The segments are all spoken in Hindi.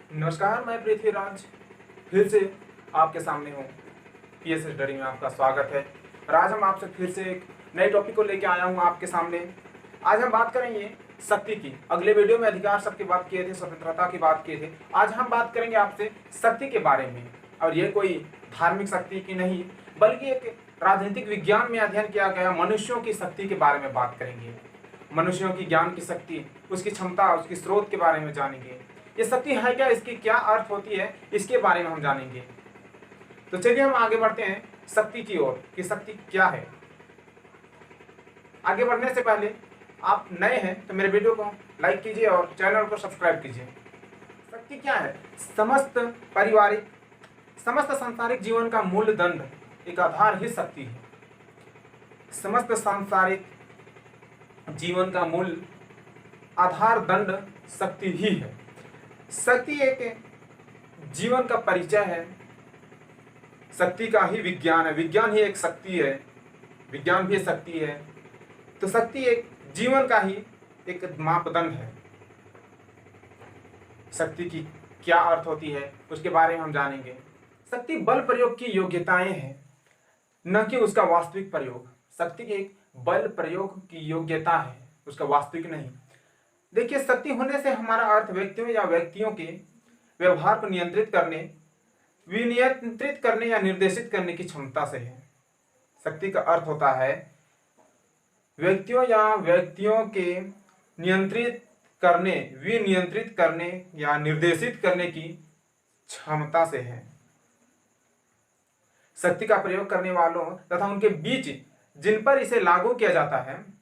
नमस्कार, मैं पृथ्वीराज फिर से आपके सामने हूँ। पीएस स्टडी में आपका स्वागत है। और आज हम आपसे फिर से एक नए टॉपिक को लेकर आया हूँ आपके सामने। आज हम बात करेंगे शक्ति की। अगले वीडियो में अधिकार शक्ति की बात किए थे, स्वतंत्रता की बात किए थे। आज हम बात करेंगे आपसे शक्ति के बारे में। और ये कोई धार्मिक शक्ति की नहीं, बल्कि एक राजनीतिक विज्ञान में अध्ययन किया गया मनुष्यों की शक्ति के बारे में बात करेंगे। मनुष्यों की ज्ञान की शक्ति, उसकी क्षमता, उसकी स्रोत के बारे में जानेंगे। ये शक्ति है क्या, इसकी क्या अर्थ होती है, इसके बारे में हम जानेंगे। तो चलिए हम आगे बढ़ते हैं शक्ति की ओर कि शक्ति क्या है। आगे बढ़ने से पहले आप नए हैं तो मेरे वीडियो को लाइक कीजिए और चैनल को सब्सक्राइब कीजिए। शक्ति क्या है? समस्त सांसारिक जीवन का मूल दंड, एक आधार ही शक्ति है। समस्त सांसारिक जीवन का मूल आधार दंड शक्ति ही है। शक्ति एक जीवन का परिचय है। शक्ति का ही विज्ञान है, विज्ञान ही एक शक्ति है, विज्ञान भी शक्ति है। तो शक्ति एक जीवन का ही एक मापदंड है। शक्ति की क्या अर्थ होती है उसके बारे में हम जानेंगे। शक्ति बल प्रयोग की योग्यताएं हैं, न कि उसका वास्तविक प्रयोग। शक्ति की एक बल प्रयोग की योग्यता है, उसका वास्तविक नहीं। देखिए, शक्ति होने से हमारा अर्थ व्यक्तियों या व्यक्तियों के व्यवहार को नियंत्रित करने, विनियंत्रित करने या निर्देशित करने की क्षमता से है। शक्ति का अर्थ होता है व्यक्तियों या व्यक्तियों के नियंत्रित करने, विनियंत्रित करने या निर्देशित करने की क्षमता से है। शक्ति का प्रयोग करने वालों तथा उनके बीच जिन पर इसे लागू किया जाता है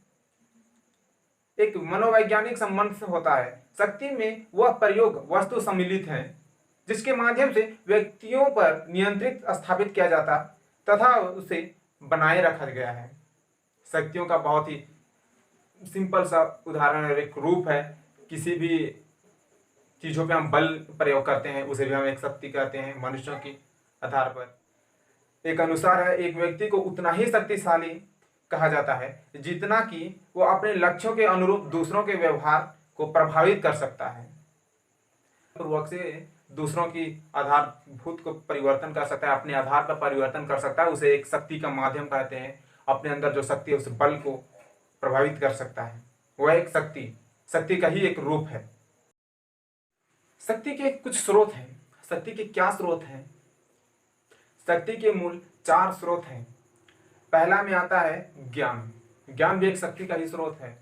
एक मनोवैज्ञानिक संबंध होता है। शक्ति में वह प्रयोग वस्तु सम्मिलित है जिसके माध्यम से व्यक्तियों पर नियंत्रित स्थापित किया जाता तथा उसे बनाए रखा गया है। शक्तियों का बहुत ही सिंपल सा उदाहरण एक रूप है। किसी भी चीज़ों पे हम बल प्रयोग करते हैं उसे भी हम एक शक्ति कहते हैं। मनुष्यों के आधार पर एक अनुसार है, एक व्यक्ति को उतना ही शक्तिशाली कहा जाता है जितना कि वो अपने लक्ष्यों के अनुरूप दूसरों के व्यवहार को प्रभावित कर सकता है, पूर्वक से दूसरों की आधारभूत को परिवर्तन कर सकता है, अपने आधार पर परिवर्तन कर सकता है। उसे एक शक्ति का माध्यम कहते हैं। अपने अंदर जो शक्ति है उस बल को प्रभावित कर सकता है, वह एक शक्ति का ही एक रूप है। शक्ति के कुछ स्रोत हैं। शक्ति के क्या स्रोत हैं? शक्ति के मूल 4 स्रोत हैं। पहला में आता है ज्ञान। ज्ञान भी एक शक्ति का ही स्रोत है।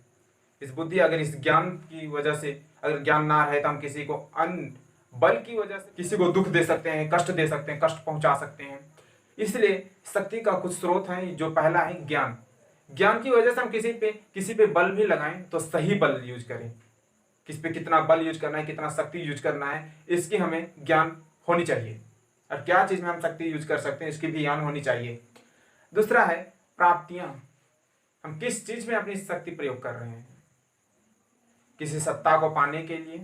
इस बुद्धि, अगर इस ज्ञान की वजह से अगर ज्ञान ना रहे तो हम किसी को अन्य बल की वजह से किसी को दुख दे सकते हैं, कष्ट दे सकते हैं, कष्ट पहुंचा सकते हैं। इसलिए शक्ति का कुछ स्रोत है। जो पहला है ज्ञान। ज्ञान की वजह से हम किसी पे बल भी लगाएं तो सही बल यूज करें। किस पे कितना बल यूज करना है, कितना शक्ति यूज करना है, इसकी हमें ज्ञान होनी चाहिए। और क्या चीज में हम शक्ति यूज कर सकते हैं इसकी भी ज्ञान होनी चाहिए। दूसरा है प्राप्तियां। हम किस चीज में अपनी शक्ति प्रयोग कर रहे हैं। किसी सत्ता को पाने के लिए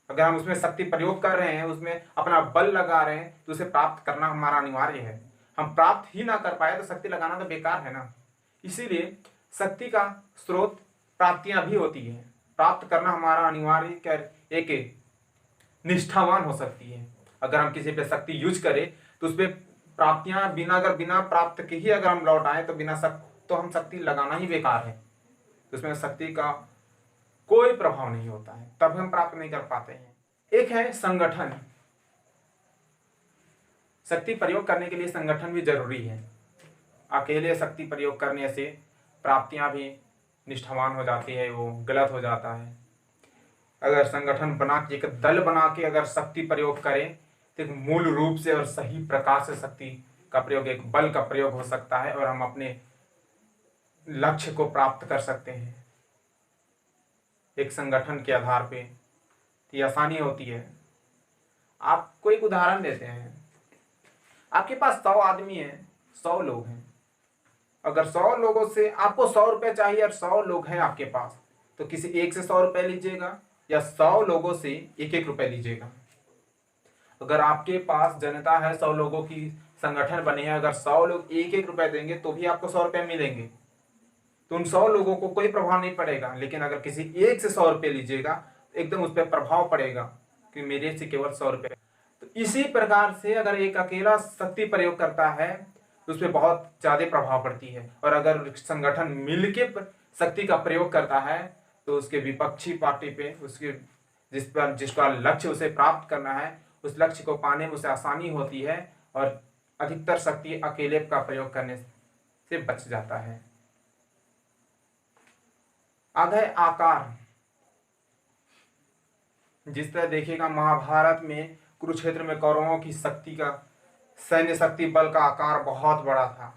अगर हम उसमें शक्ति प्रयोग कर रहे हैं, उसमें अपना बल लगा रहे हैं, तो उसे प्राप्त करना हमारा अनिवार्य है। हम प्राप्त ही ना कर पाए तो शक्ति लगाना तो बेकार है ना। इसीलिए शक्ति का स्रोत प्राप्तियां भी होती है। प्राप्त करना हमारा अनिवार्य एक निष्ठावान हो सकती है। अगर हम किसी पे शक्ति यूज करें तो उसपे प्राप्तियां बिना प्राप्त के ही अगर हम लौट आए तो हम शक्ति लगाना ही बेकार है। तो उसमें शक्ति का कोई प्रभाव नहीं होता है, तब हम प्राप्त नहीं कर पाते हैं। एक है संगठन। शक्ति प्रयोग करने के लिए संगठन भी जरूरी है। अकेले शक्ति प्रयोग करने से प्राप्तियां भी निष्ठावान हो जाती है, वो गलत हो जाता है। अगर संगठन बना के, एक दल बना के अगर शक्ति प्रयोग करें तो एक मूल रूप से और सही प्रकार से शक्ति का प्रयोग, एक बल का प्रयोग हो सकता है और हम अपने लक्ष्य को प्राप्त कर सकते हैं एक संगठन के आधार पे। तो ये आसानी होती है। आपको एक उदाहरण देते हैं। आपके पास 100 आदमी हैं, 100 लोग हैं। अगर 100 लोगों से आपको 100 रुपये चाहिए और 100 लोग हैं आपके पास, तो किसी एक से 100 रुपये लीजिएगा या 100 लोगों से 1-1 रुपये लीजिएगा। अगर आपके पास जनता है, 100 लोगों की संगठन बने हैं, अगर 100 लोग 1-1 रुपये देंगे तो भी आपको 100 रुपये मिलेंगे। तो उन 100 लोगों को कोई प्रभाव नहीं पड़ेगा। लेकिन अगर किसी एक से 100 रुपये लीजिएगा एकदम उस पर प्रभाव पड़ेगा, कि मेरे से केवल 100 रुपये। तो इसी प्रकार से अगर एक अकेला शक्ति प्रयोग करता है तो उस पर बहुत ज़्यादा प्रभाव पड़ती है, और अगर संगठन मिलके शक्ति का प्रयोग करता है तो उसके विपक्षी पार्टी पे, उसके जिसका लक्ष्य उसे प्राप्त करना है, उस लक्ष्य को पाने में उसे आसानी होती है, और अधिकतर शक्ति अकेले का प्रयोग करने से बच जाता है। आधा आकार, जिस तरह देखिएगा महाभारत में कुरुक्षेत्र में कौरवों की शक्ति का, सैन्य शक्ति बल का आकार बहुत बड़ा था,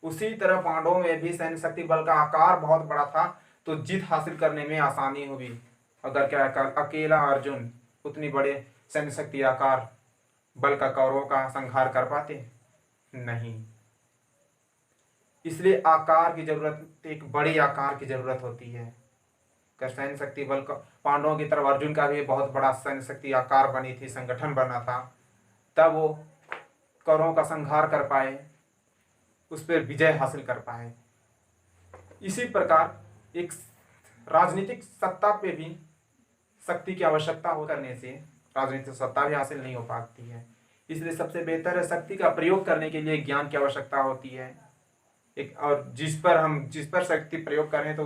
उसी तरह पांडवों में भी सैन्य शक्ति बल का आकार बहुत बड़ा था, तो जीत हासिल करने में आसानी हुई। अगर क्या अकेला अर्जुन उतनी बड़े सैन्य शक्ति आकार बल का कौरवों का संहार कर पाते? नहीं। इसलिए आकार की जरूरत, एक बड़े आकार की जरूरत होती है। सैन्य शक्ति बल का पांडवों की तरफ अर्जुन का भी बहुत बड़ा सैन्य शक्ति आकार बनी थी, संगठन बना था, तब वो कौरवों का संहार कर पाए, उस पर विजय हासिल कर पाए। इसी प्रकार एक राजनीतिक सत्ता पे भी शक्ति की आवश्यकता हो करने से राजनीतिक सत्ता भी हासिल नहीं हो पाती है। इसलिए सबसे बेहतर है शक्ति का प्रयोग करने के लिए ज्ञान की आवश्यकता होती है। एक और जिस पर शक्ति प्रयोग करें तो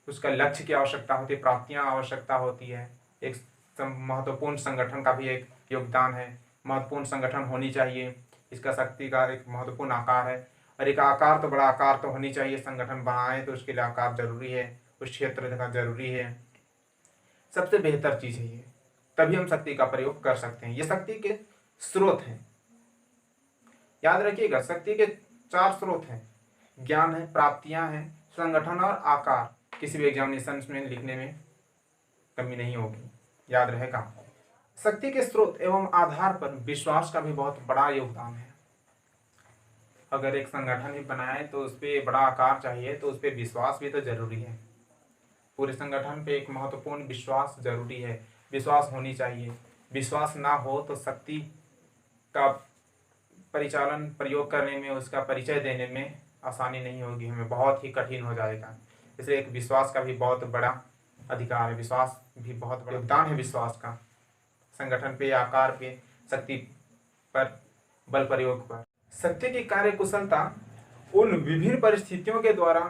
उसका लक्ष्य की आवश्यकता होती है, प्राप्तियां आवश्यकता होती है। एक महत्वपूर्ण संगठन का भी एक योगदान है, महत्वपूर्ण संगठन होनी चाहिए, इसका शक्ति का एक महत्वपूर्ण आकार है, और एक आकार तो बड़ा आकार तो होनी चाहिए। संगठन बनाए तो उसके लिए आकार जरूरी है, उस क्षेत्र का जरूरी है। सबसे बेहतर चीज है ये, तभी हम शक्ति का प्रयोग कर सकते हैं। ये शक्ति के स्रोत हैं, याद रखिएगा, शक्ति के 4 स्रोत हैं, ज्ञान है, प्राप्तियां हैं, संगठन और आकार। किसी भी एग्जामिनेशन में लिखने में कमी नहीं होगी, याद रहेगा। शक्ति के स्रोत एवं आधार पर विश्वास का भी बहुत बड़ा योगदान है। अगर एक संगठन ही बनाए तो उस पर बड़ा आकार चाहिए, तो उस पर विश्वास भी तो जरूरी है। पूरे संगठन पे एक महत्वपूर्ण विश्वास जरूरी है, विश्वास होनी चाहिए। विश्वास ना हो तो शक्ति का परिचालन प्रयोग करने में, उसका परिचय देने में आसानी नहीं होगी, हमें बहुत ही कठिन हो जाएगा। इसलिए एक विश्वास का भी बहुत बड़ा अधिकार है, विश्वास भी बहुत बड़ा योगदान है विश्वास का, संगठन पे, आकार पे, शक्ति पर, बल प्रयोग पर। शक्ति की कार्य कुशलता उन विभिन्न परिस्थितियों के द्वारा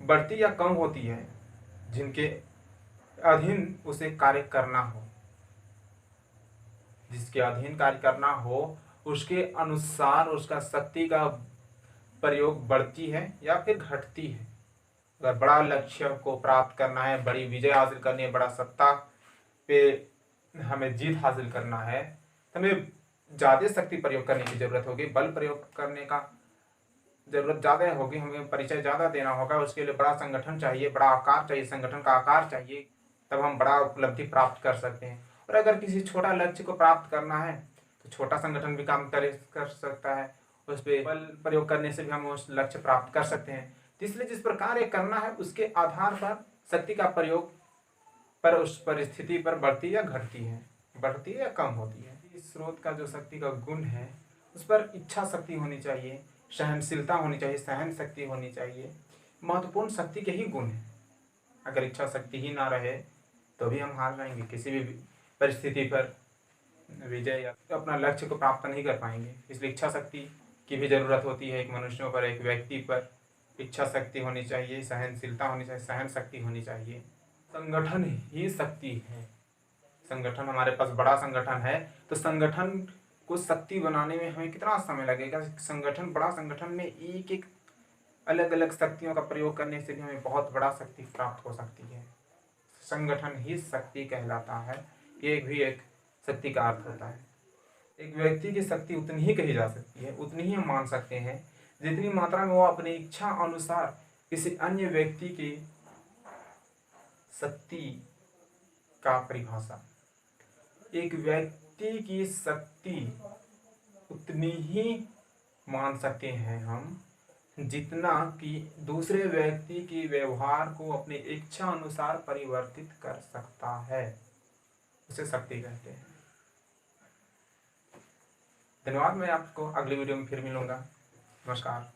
बढ़ती या कम होती है जिनके अधीन उसे कार्य करना हो। जिसके अधीन कार्य करना हो उसके अनुसार उसका शक्ति का प्रयोग बढ़ती है या फिर घटती है। अगर बड़ा लक्ष्य को प्राप्त करना है, बड़ी विजय हासिल करनी है, बड़ा सत्ता पे हमें जीत हासिल करना है, तो हमें ज़्यादा शक्ति प्रयोग करने की जरूरत होगी, बल प्रयोग करने का जरूरत ज़्यादा होगी, हमें परिचय ज़्यादा देना होगा। उसके लिए बड़ा संगठन चाहिए, बड़ा आकार चाहिए, संगठन का आकार चाहिए, तब हम बड़ा उपलब्धि प्राप्त कर सकते हैं। और अगर किसी छोटा लक्ष्य को प्राप्त करना है तो छोटा संगठन भी काम कर सकता है, उस पर बल प्रयोग करने से भी हम उस लक्ष्य प्राप्त कर सकते हैं। इसलिए जिस प्रकार ये करना है उसके आधार पर शक्ति का प्रयोग पर, उस परिस्थिति पर बढ़ती या घटती है, बढ़ती है या कम होती है। इस स्रोत का जो शक्ति का गुण है उस पर इच्छा शक्ति होनी चाहिए, सहनशीलता होनी चाहिए, सहन शक्ति होनी चाहिए, महत्वपूर्ण शक्ति के ही गुण है। अगर इच्छा शक्ति ही ना रहे तो भी हम हार जाएंगे, किसी भी परिस्थिति पर विजय या अपना लक्ष्य को प्राप्त नहीं कर पाएंगे। इसलिए इच्छा शक्ति की भी जरूरत होती है। एक मनुष्यों पर, एक व्यक्ति पर इच्छा शक्ति होनी चाहिए, सहनशीलता होनी चाहिए, सहन शक्ति होनी चाहिए। संगठन ही शक्ति है। संगठन, हमारे पास बड़ा संगठन है तो संगठन को शक्ति बनाने में हमें कितना समय लगेगा। संगठन, बड़ा संगठन में एक एक अलग अलग शक्तियों का प्रयोग करने से भी हमें बहुत बड़ा शक्ति प्राप्त हो सकती है। संगठन ही शक्ति कहलाता है, ये भी एक शक्ति का अर्थ होता है। एक व्यक्ति की शक्ति उतनी ही कही जा सकती है, उतनी ही हम मान सकते हैं जितनी मात्रा में वो अपनी इच्छा अनुसार किसी अन्य व्यक्ति की शक्ति का परिभाषा। एक व्यक्ति की शक्ति उतनी ही मान सकते हैं हम जितना कि दूसरे व्यक्ति के व्यवहार को अपनी इच्छा अनुसार परिवर्तित कर सकता है, उसे शक्ति कहते हैं। धन्यवाद। मैं आपको अगली वीडियो में फिर मिलूंगा। नमस्कार।